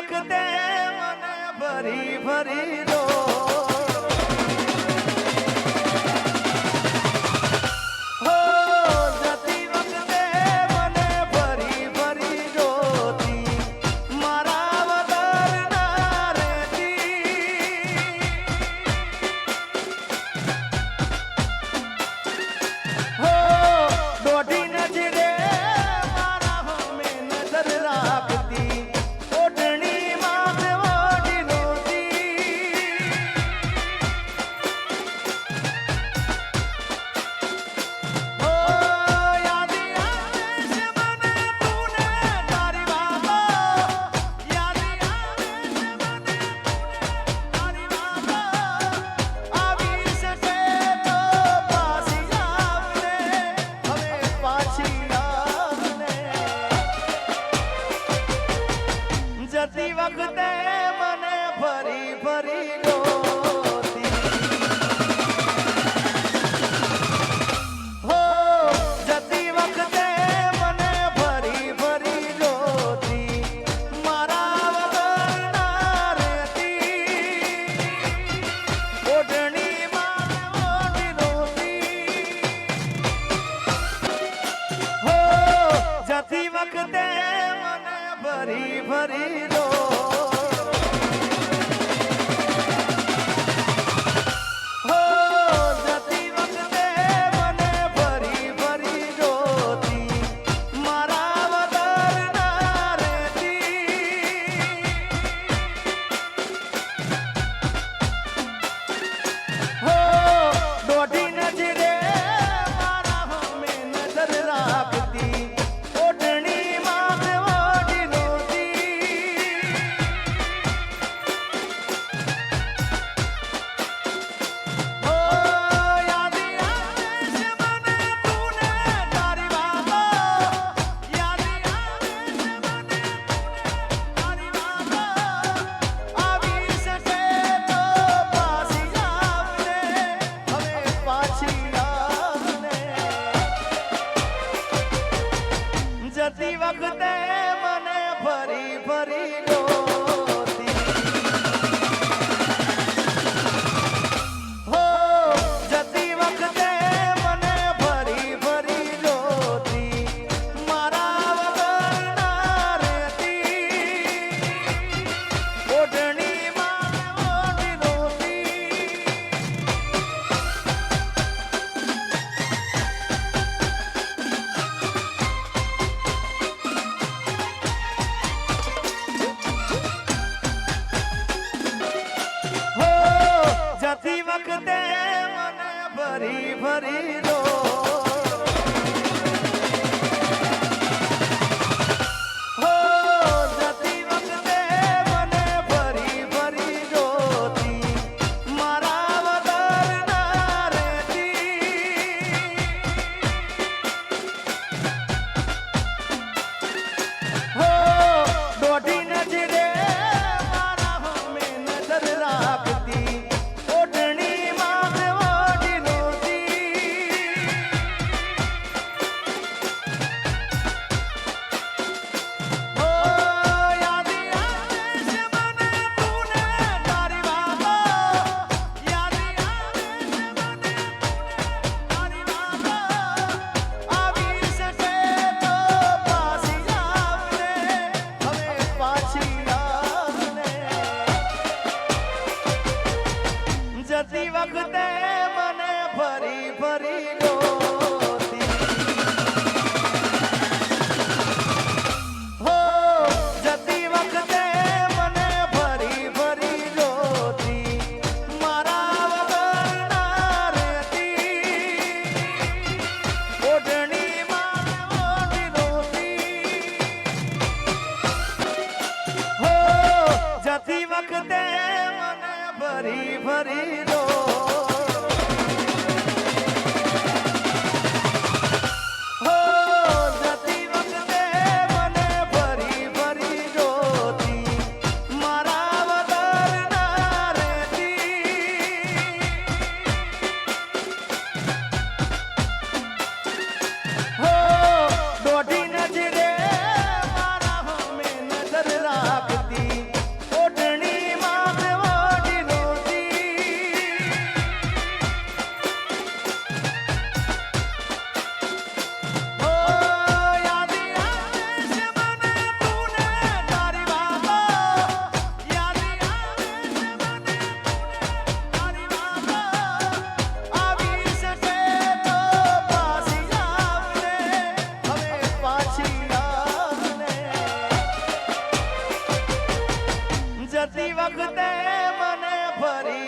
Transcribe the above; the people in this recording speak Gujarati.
વખતે મને ભરી ભરી રો જતી વખતે મને ફરી ફરી ગોતી હો જતી વખતે મને ફરી ફરી ગોતી મારા વગર ના રહેતી ઓઢણીમાં ઓઢી નહોતી હો જતી વખતે મને ફરી ફરી જતી વખતે મને ફરી ફરી ગોતી હો જતી વખતે મને ફરી ફરી ગોતી મારા વગર ના રહેતી ઓઢણીમાં ઓઢી નહોતી જતી વખતે મને ફરી ફરી રો હો જતી વખતે મને ફરી ફરી જોતી મારા વગર ના રહેતી હો દોઢી નજરે મારા હમે નજર રાખતી જતી વખતે મને ફરી ફરી ગોતી હો જતી વખતે મને ફરી ફરી ગોતી મારા વગર ના રહેતી ઓઢણીમાં ઓઢી નહોતી હો જતી વખતે મને ફરી ફરી દોઢી નજરે મારા હમે નજર રાખતી વખતે મને ફરી